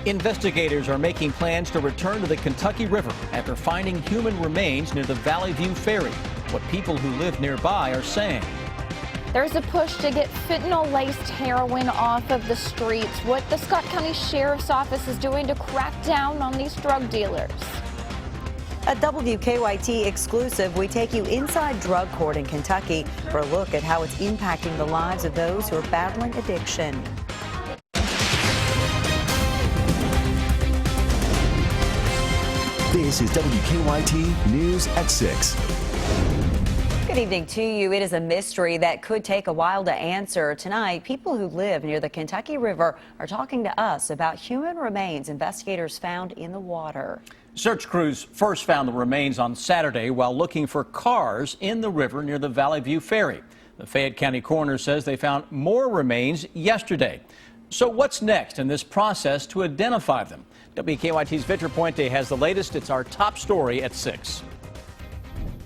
Investigators are making plans to return to the Kentucky River after finding human remains near the Valley View Ferry. What people who live nearby are saying. There's a push to get fentanyl-laced heroin off of the streets. What the Scott County Sheriff's Office is doing to crack down on these drug dealers. A WKYT exclusive, we take you inside drug court in Kentucky for a look at how it's impacting the lives of those who are battling addiction. This is WKYT News at 6. Good evening to you. It is a mystery that could take a while to answer. Tonight, people who live near the Kentucky River are talking to us about human remains investigators found in the water. Search crews first found the remains on Saturday while looking for cars in the river near the Valley View Ferry. The Fayette County coroner says they found more remains yesterday. So what's next in this process to identify them? WKYT's Victor Puente has the latest. It's our top story at 6.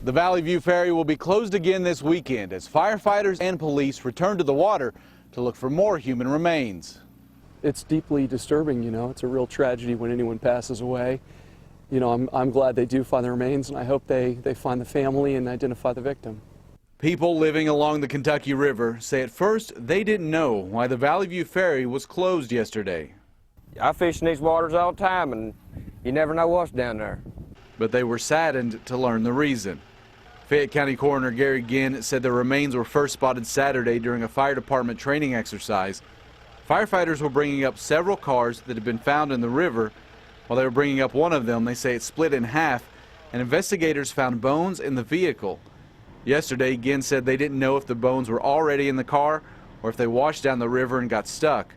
The Valley View Ferry will be closed again this weekend as firefighters and police return to the water to look for more human remains. It's deeply disturbing, it's a real tragedy when anyone passes away. I'm glad they do find the remains, and I hope they find the family and identify the victim. People living along the Kentucky River say at first they didn't know why the Valley View Ferry was closed yesterday. I fish in these waters all the time, and you never know what's down there. But they were saddened to learn the reason. Fayette County Coroner Gary Ginn said the remains were first spotted Saturday during a fire department training exercise. Firefighters were bringing up several cars that had been found in the river. While they were bringing up one of them, they say it split in half, and investigators found bones in the vehicle. Yesterday, Ginn said they didn't know if the bones were already in the car or if they washed down the river and got stuck.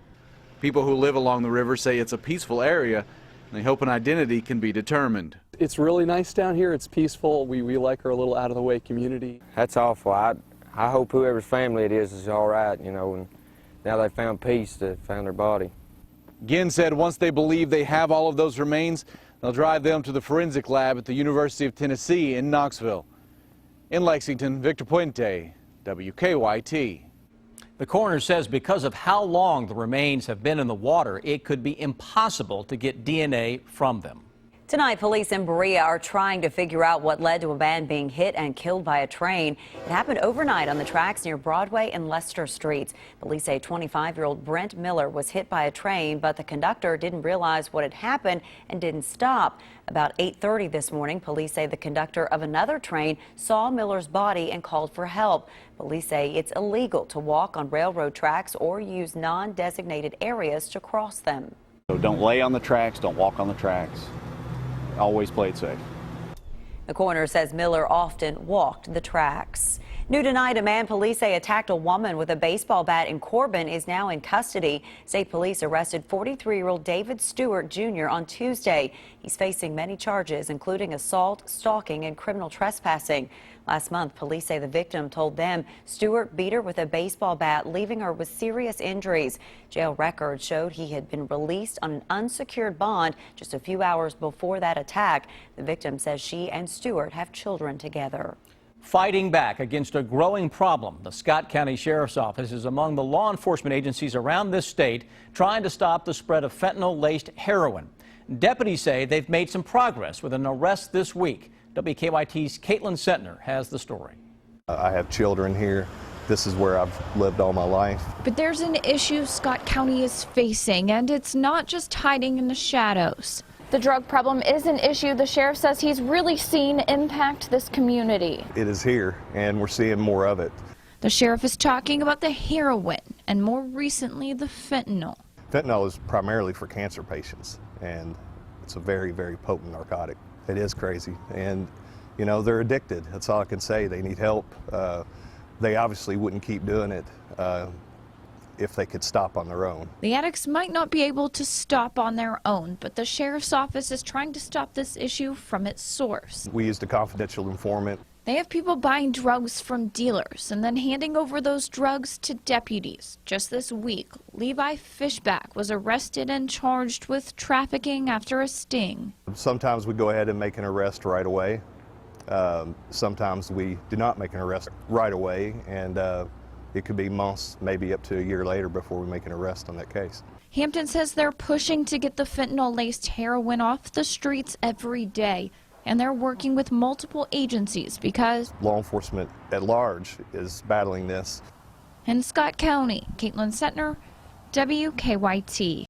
People who live along the river say it's a peaceful area, and they hope an identity can be determined. It's really nice down here. It's peaceful. We like our little out-of-the-way community. That's awful. I hope whoever's family it is all right, and now they found peace, they found their body. Ginn said once they believe they have all of those remains, they'll drive them to the forensic lab at the University of Tennessee in Knoxville. In Lexington, Victor Puente, WKYT. The coroner says because of how long the remains have been in the water, it could be impossible to get DNA from them. Tonight, police in Berea are trying to figure out what led to a man being hit and killed by a train. It happened overnight on the tracks near Broadway and Leicester Streets. Police say 25-year-old Brent Miller was hit by a train, but the conductor didn't realize what had happened and didn't stop. About 8:30 this morning, police say the conductor of another train saw Miller's body and called for help. Police say it's illegal to walk on railroad tracks or use non-designated areas to cross them. So don't lay on the tracks, don't walk on the tracks. Always play it safe. The coroner says Miller often walked the tracks. New tonight, a man police say attacked a woman with a baseball bat in Corbin is now in custody. State police arrested 43-year-old David Stewart Jr. on Tuesday. He's facing many charges, including assault, stalking, and criminal trespassing. Last month, police say the victim told them Stewart beat her with a baseball bat, leaving her with serious injuries. Jail records showed he had been released on an unsecured bond just a few hours before that attack. The victim says she and Stewart have children together. Fighting back against a growing problem, the Scott County Sheriff's Office is among the law enforcement agencies around this state trying to stop the spread of fentanyl-laced heroin. Deputies say they've made some progress with an arrest this week. WKYT's Caitlin Sentner has the story. I have children here. This is where I've lived all my life. But there's an issue Scott County is facing, and it's not just hiding in the shadows. The drug problem is an issue the sheriff says he's really seen impact this community. It is here, and we're seeing more of it. The sheriff is talking about the heroin and more recently the fentanyl. Fentanyl is primarily for cancer patients, and it's a very, very potent narcotic. It is crazy, and they're addicted. That's all I can say. They need help. They obviously wouldn't keep doing it if they could stop on their own. The addicts might not be able to stop on their own, but the sheriff's office is trying to stop this issue from its source. We used a confidential informant. They have people buying drugs from dealers and then handing over those drugs to deputies. Just this week, Levi Fishback was arrested and charged with trafficking after a sting. Sometimes we go ahead and make an arrest right away. Sometimes we do not make an arrest right away, and it could be months, maybe up to a year later before we make an arrest on that case. Hampton says they're pushing to get the fentanyl-laced heroin off the streets every day, and they're working with multiple agencies because Law enforcement at large is battling this. in Scott County, Caitlin Setner, WKYT.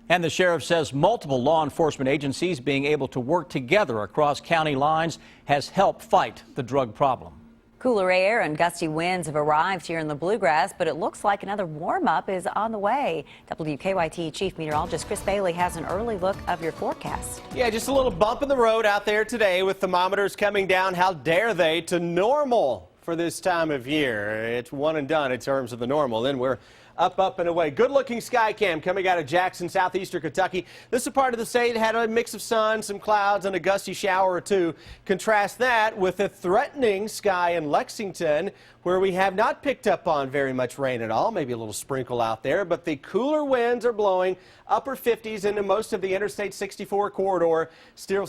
And the sheriff says multiple law enforcement agencies being able to work together across county lines has helped fight the drug problem. Cooler air and gusty winds have arrived here in the Bluegrass, but it looks like another warm-up is on the way. WKYT Chief Meteorologist Chris Bailey has an early look of your forecast. Yeah, just a little bump in the road out there today with thermometers coming down, how dare they, to normal for this time of year. It's one and done in terms of the normal. Then we're up and away. Good-looking sky cam coming out of Jackson, southeastern Kentucky. This is a part of the state that had a mix of sun, some clouds, and a gusty shower or two. Contrast that with a threatening sky in Lexington, where we have not picked up on very much rain at all, maybe a little sprinkle out there, but the cooler winds are blowing upper 50s into most of the Interstate 64 corridor, still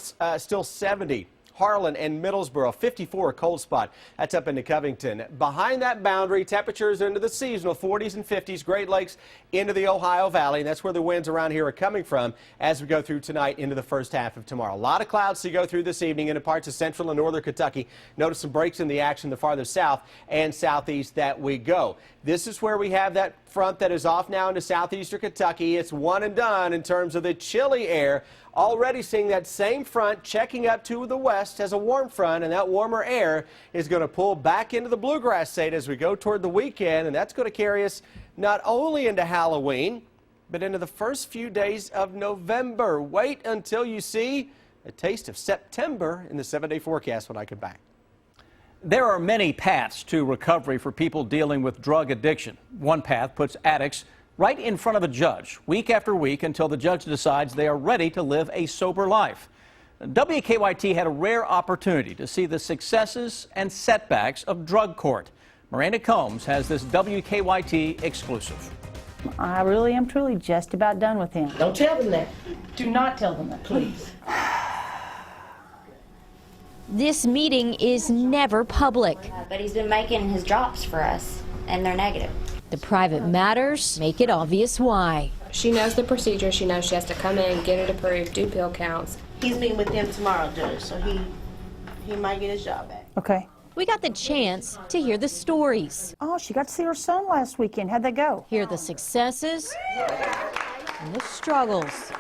70. Harlan and Middlesboro, 54, a cold spot. That's up into Covington. Behind that boundary, temperatures into the seasonal 40s and 50s, Great Lakes into the Ohio Valley. And that's where the winds around here are coming from as we go through tonight into the first half of tomorrow. A lot of clouds to go through this evening into parts of central and northern Kentucky. Notice some breaks in the action the farther south and southeast that we go. This is where we have that front that is off now into southeastern Kentucky. It's one and done in terms of the chilly air. Already seeing that same front checking up to the west as a warm front, and that warmer air is going to pull back into the Bluegrass state as we go toward the weekend, and that's going to carry us not only into Halloween, but into the first few days of November. Wait until you see a taste of September in the 7-day forecast when I come back. There are many paths to recovery for people dealing with drug addiction. One path puts addicts right in front of a judge week after week until the judge decides they are ready to live a sober life. WKYT had a rare opportunity to see the successes and setbacks of drug court. Miranda Combs has this WKYT exclusive. I really am truly just about done with him. Don't tell them that. Do not tell them that, please. This meeting is never public. But he's been making his drops for us, and they're negative. The private matters make it obvious why. She knows the procedure. She knows she has to come in, get it approved, do pill counts. He's meeting with them tomorrow, Judge, so he might get his job back. Okay. We got the chance to hear the stories. Oh, she got to see her son last weekend. How'd that go? Hear the successes and the struggles.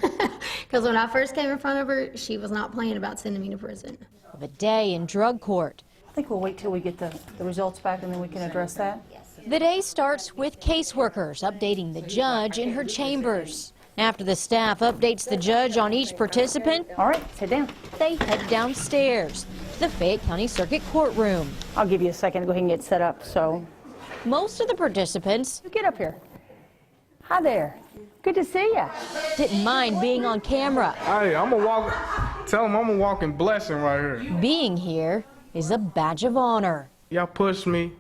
Because when I first came in front of her, she was not playing about sending me to prison. Of a day in drug court. I think we'll wait till we get the results back and then we can address that. The day starts with caseworkers updating the judge in her chambers. After the staff updates the judge on each participant, all right, sit down. They head downstairs to the Fayette County Circuit courtroom. I'll give you a second to go ahead and get set up. So, most of the participants get up here. Hi there. Good to see you. Didn't mind being on camera. Hey, tell them I'm a walking blessing right here. Being here is a badge of honor. Y'all pushed me.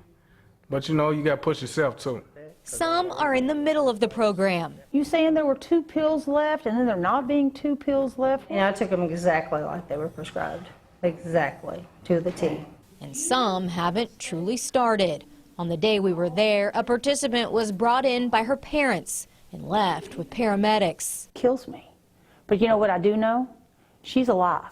But you know, you got to push yourself too. Some are in the middle of the program. You saying there were 2 pills left and then there not being 2 pills left? Yeah, I took them exactly like they were prescribed. Exactly, to the T. And some haven't truly started. On the day we were there, a participant was brought in by her parents and left with paramedics. Kills me. But you know what I do know? She's alive.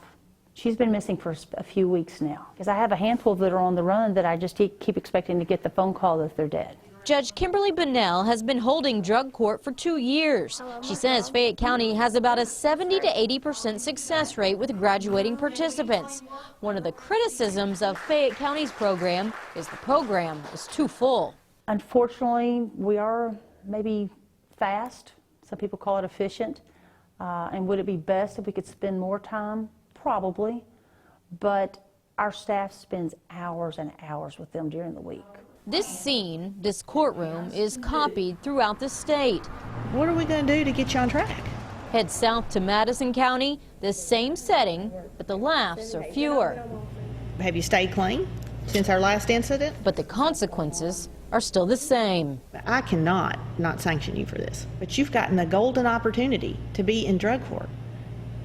She's been missing for a few weeks now. Because I have a handful that are on the run that I just keep expecting to get the phone call that they're dead. Judge Kimberly Bunnell has been holding drug court for 2 years. She says Fayette County has about a 70 to 80% success rate with graduating participants. One of the criticisms of Fayette County's program is the program is too full. Unfortunately, we are maybe fast. Some people call it efficient. And would it be best if we could spend more time? Probably, but our staff spends hours and hours with them during the week. This scene, this courtroom, is copied throughout the state. What are we going to do to get you on track? Head south to Madison County, the same setting, but the laughs are fewer. Have you stayed clean since our last incident? But the consequences are still the same. I cannot not sanction you for this, but you've gotten a golden opportunity to be in drug court.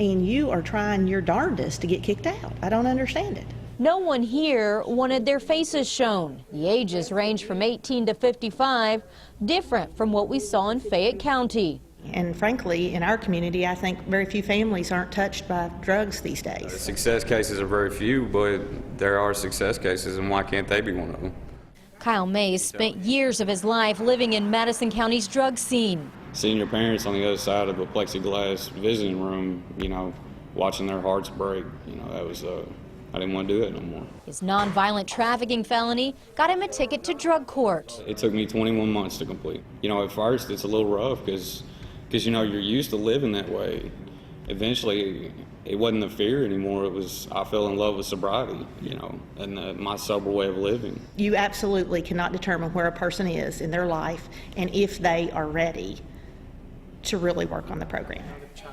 And you are trying your darndest to get kicked out. I don't understand it. No one here wanted their faces shown. The ages range from 18 to 55, different from what we saw in Fayette County. And frankly, in our community, I think very few families aren't touched by drugs these days. Success cases are very few, but there are success cases, and why can't they be one of them? Kyle Mays spent years of his life living in Madison County's drug scene. Seeing your parents on the other side of a plexiglass visiting room, you know, watching their hearts break, you know, that was, I didn't want to do it no more. His nonviolent trafficking felony got him a ticket to drug court. It took me 21 months to complete. You know, at first it's a little rough because you know, you're used to living that way. Eventually, it wasn't the fear anymore. It was, I fell in love with sobriety, you know, and my sober way of living. You absolutely cannot determine where a person is in their life and if they are ready to really work on the program.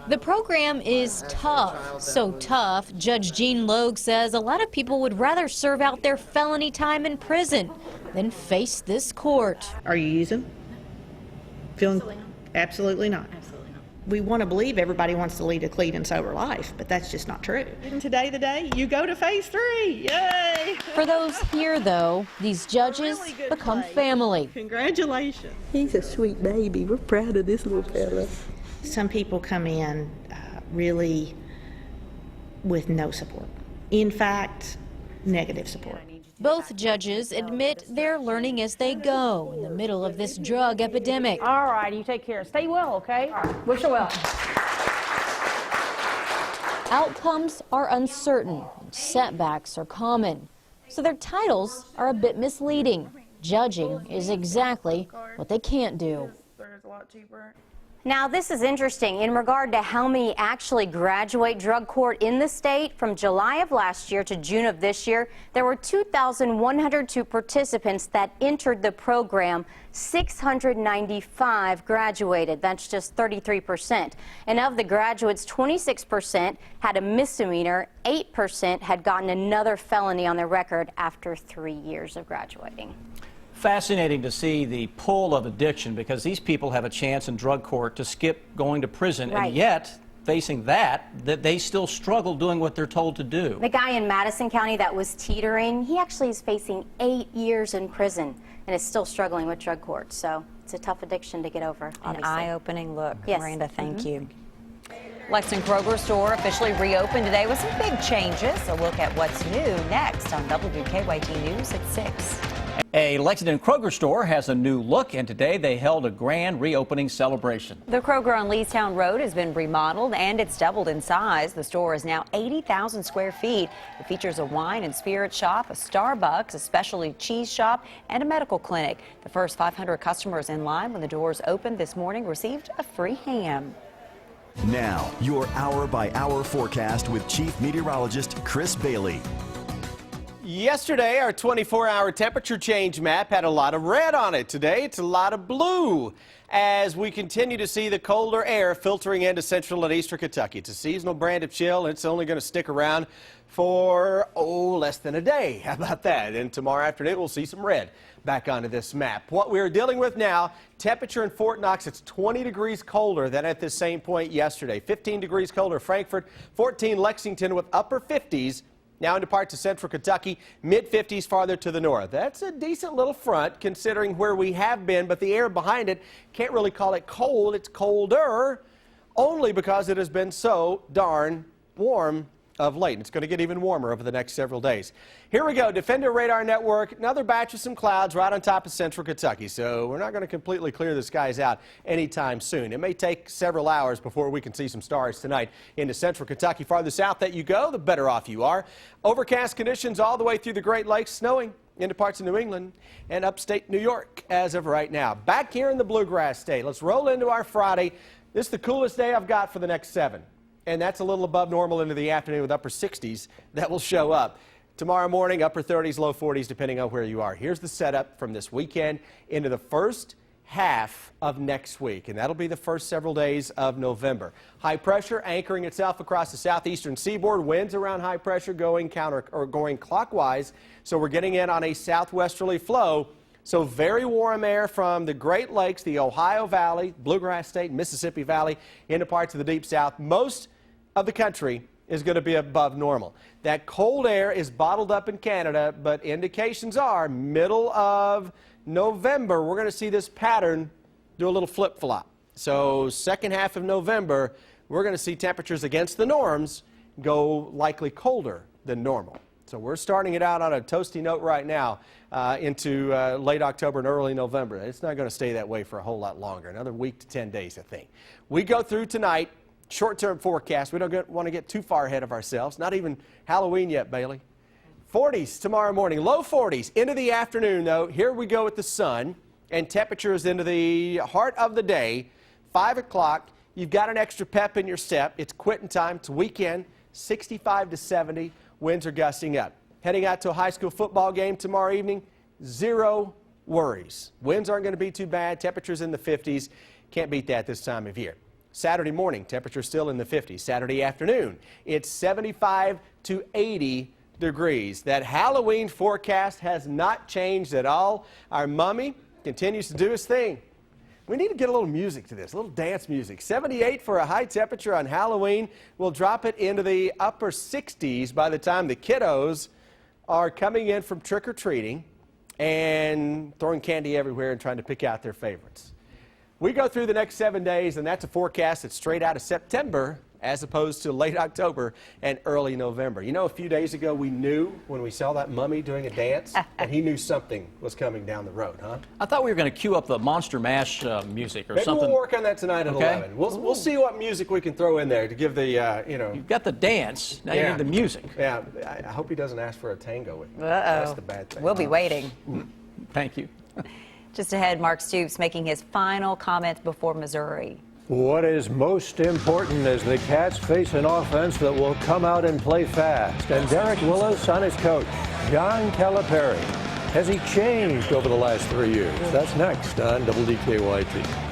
The program is tough, so tough, Judge Jean Logue says a lot of people would rather serve out their felony time in prison than face this court. Are you using? Feeling? Absolutely not. Absolutely not. We want to believe everybody wants to lead a clean and sober life, but that's just not true. Today, you go to phase 3. Yay! For those here, though, these judges become family. Congratulations. He's a sweet baby. We're proud of this little fella. Some people come in really with no support. In fact, negative support. Both judges admit they're learning as they go in the middle of this drug epidemic. All right, you take care. Stay well, okay? Wish you well. Outcomes are uncertain, and setbacks are common, so their titles are a bit misleading. Judging is exactly what they can't do. Now, this is interesting in regard to how many actually graduate drug court in the state. From July of last year to June of this year, there were 2,102 participants that entered the program. 695 graduated. That's just 33%. And of the graduates, 26% had a misdemeanor. 8% had gotten another felony on their record after 3 years of graduating. Fascinating to see the pull of addiction, because these people have a chance in drug court to skip going to prison, Right. and yet facing that they still struggle doing what they're told to do. The guy in Madison County that was teetering, he actually is facing 8 years in prison and is still struggling with drug court. So it's a tough addiction to get over, obviously. An eye-opening look. Yes. Miranda, thank you. Lexington Kroger store officially reopened today with some big changes. A look at what's new next on WKYT News at 6. A Lexington Kroger store has a new look, and today they held a grand reopening celebration. The Kroger on Leestown Road has been remodeled and it's doubled in size. The store is now 80,000 square feet. It features a wine and spirit shop, a Starbucks, a specialty cheese shop, and a medical clinic. The first 500 customers in line when the doors opened this morning received a free ham. Now, your hour-by-hour forecast with Chief Meteorologist Chris Bailey. Yesterday, our 24-hour temperature change map had a lot of red on it. Today, it's a lot of blue as we continue to see the colder air filtering into central and eastern Kentucky. It's a seasonal brand of chill, and it's only going to stick around for, less than a day. How about that? And tomorrow afternoon, we'll see some red back onto this map. What we're dealing with now, temperature in Fort Knox, it's 20 degrees colder than at this same point yesterday. 15 degrees colder Frankfort, 14 Lexington with upper 50s. Now into parts of central Kentucky, mid-50s farther to the north. That's a decent little front considering where we have been, but the air behind it, can't really call it cold. It's colder only because it has been so darn warm of late. It's going to get even warmer over the next several days. Here we go. Defender Radar Network, another batch of some clouds right on top of central Kentucky. So we're not going to completely clear the skies out anytime soon. It may take several hours before we can see some stars tonight into central Kentucky. Farther south that you go, the better off you are. Overcast conditions all the way through the Great Lakes, snowing into parts of New England and upstate New York as of right now. Back here in the Bluegrass State, let's roll into our Friday. This is the coolest day I've got for the next 7. And that's a little above normal into the afternoon with upper 60s that will show up. Tomorrow morning, upper 30s, low 40s, depending on where you are. Here's the setup from this weekend into the first half of next week, and that'll be the first several days of November. High pressure anchoring itself across the southeastern seaboard. Winds around high pressure going clockwise, so we're getting in on a southwesterly flow. So very warm air from the Great Lakes, the Ohio Valley, Bluegrass State, Mississippi Valley, into parts of the Deep South. Most of the country is going to be above normal. That cold air is bottled up in Canada, but indications are middle of November, we're going to see this pattern do a little flip-flop. So second half of November, we're going to see temperatures against the norms go likely colder than normal. So we're starting it out on a toasty note right now into late October and early November. It's not going to stay that way for a whole lot longer, another week to 10 days, I think. We go through tonight, short-term forecast. We don't want to get too far ahead of ourselves. Not even Halloween yet, Bailey. 40s tomorrow morning, low 40s into the afternoon, though. Here we go with the sun and temperatures into the heart of the day. 5 o'clock, you've got an extra pep in your step. It's quitting time. It's weekend, 65 to 70. Winds are gusting up. Heading out to a high school football game tomorrow evening, 0 worries. Winds aren't going to be too bad. Temperatures in the 50s. Can't beat that this time of year. Saturday morning, temperatures still in the 50s. Saturday afternoon, it's 75 to 80 degrees. That Halloween forecast has not changed at all. Our mummy continues to do his thing. We need to get a little music to this, a little dance music. 78 for a high temperature on Halloween. We'll drop it into the upper 60s by the time the kiddos are coming in from trick-or-treating and throwing candy everywhere and trying to pick out their favorites. We go through the next 7 days, and that's a forecast that's straight out of September as opposed to late October and early November. You know, a few days ago we knew when we saw that mummy doing a dance that he knew something was coming down the road, huh? I thought we were going to cue up the Monster Mash music or Maybe something. We'll work on that tonight at 11. We'll see what music we can throw in there to give the, you know. You've got the dance, now you need the music. Yeah, I hope he doesn't ask for a tango with me. Uh-oh. That's the bad thing. We'll be waiting. Thank you. Just ahead, Mark Stoops making his final comments before Missouri. What is most important is the Cats face an offense that will come out and play fast. And Derek Willis on his coach, John Calipari. Has he changed over the last 3 years? That's next on WKYT.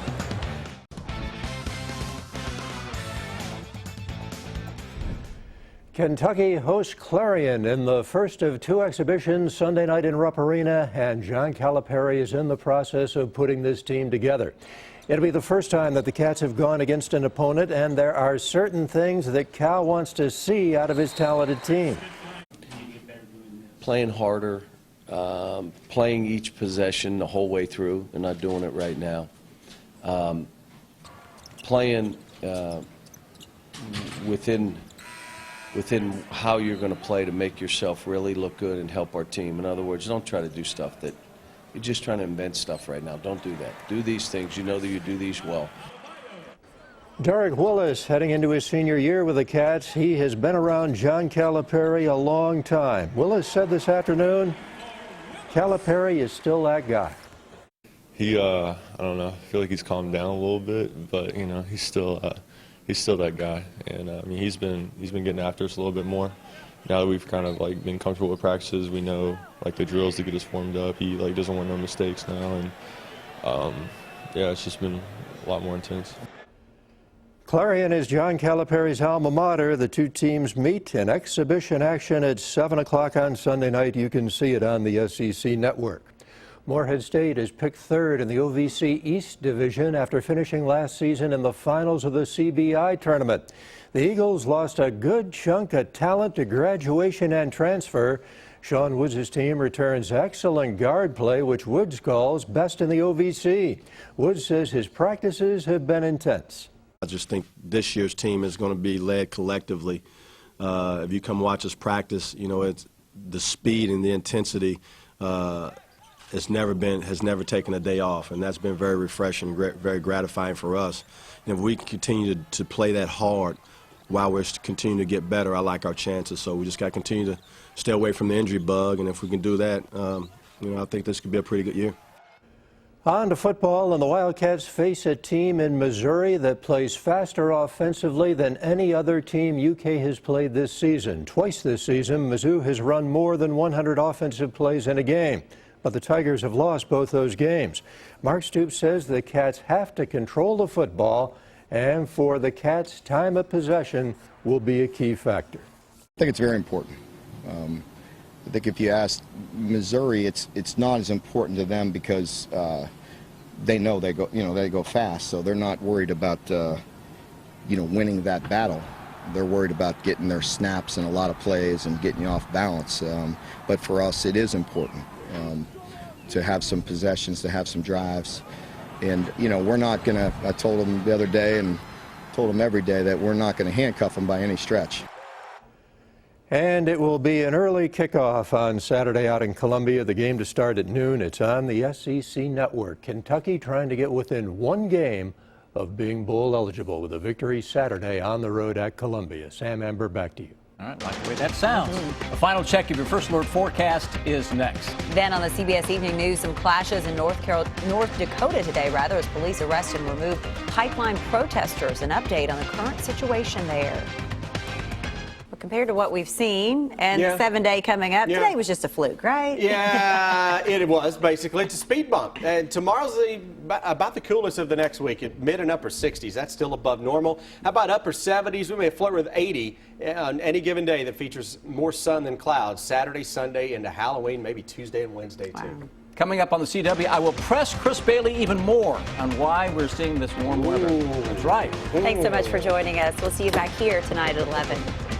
Kentucky hosts Clarion in the first of 2 exhibitions Sunday night in Rupp Arena, and John Calipari is in the process of putting this team together. It'll be the first time that the Cats have gone against an opponent, and there are certain things that Cal wants to see out of his talented team. Playing harder, playing each possession the whole way through. They're not doing it right now. Playing within how you're going to play to make yourself really look good and help our team. In other words, don't try to do stuff that you're just trying to invent stuff right now. Don't do that. Do these things. You know that you do these well. Derek Willis heading into his senior year with the Cats. He has been around John Calipari a long time. Willis said this afternoon, Calipari is still that guy. He, I don't know, I feel like he's calmed down a little bit, but, you know, he's still that guy. And, I mean, he's been getting after us a little bit more. Now that we've kind of like been comfortable with practices, we know like the drills to get us formed up. He like doesn't want no mistakes now, and yeah, it's just been a lot more intense. Clarion is John Calipari's alma mater. The 2 teams meet in exhibition action at 7 o'clock on Sunday night. You can see it on the SEC network. Morehead State is picked 3rd in the OVC East Division after finishing last season in the finals of the CBI tournament. The Eagles lost a good chunk of talent to graduation and transfer. Sean Woods' team returns excellent guard play, which Woods calls best in the OVC. Woods says his practices have been intense. I just think this year's team is going to be led collectively. If you come watch us practice, you know, it's the speed and the intensity has never taken a day off, and that's been very refreshing, very gratifying for us. And if we continue to play that hard while we're continuing to get better, I like our chances. So we just got to continue to stay away from the injury bug, and if we can do that, you know, I think this could be a pretty good year. On to football, and the Wildcats face a team in Missouri that plays faster offensively than any other team UK has played this season. Twice this season, Mizzou has run more than 100 offensive plays in a game, but the Tigers have lost both those games. Mark Stoops says the Cats have to control the football, and for the Cats, time of possession will be a key factor. I think it's very important. I think if you ask Missouri, it's not as important to them because they know they go fast, so they're not worried about winning that battle. they're worried about getting their snaps in a lot of plays and getting you off balance. But for us, it is important to have some possessions, to have some drives. And, you know, we're not going to, I told them the other day and told them every day that we're not going to handcuff them by any stretch. And it will be an early kickoff on Saturday out in Columbia. The game to start at noon. It's on the SEC Network. Kentucky trying to get within one game of being bowl eligible with a victory Saturday on the road at Columbia. Sam Amber, back to you. All right, like the way that sounds. A final check of your First Alert forecast is next. Then on the CBS Evening News, some clashes in North Dakota today, as police arrest and remove pipeline protesters. An update on the current situation there. But compared to what we've seen and the 7-day coming up, today was just a fluke, right? Yeah, it was basically. It's a speed bump. And tomorrow's about the coolest of the next week at mid and upper 60s. That's still above normal. How about upper 70s? We may flirt with 80 on any given day that features more sun than clouds. Saturday, Sunday, into Halloween, maybe Tuesday and Wednesday, too. Coming up on the CW, I will press Chris Bailey even more on why we're seeing this warm weather. That's right. Thanks so much for joining us. We'll see you back here tonight at 11.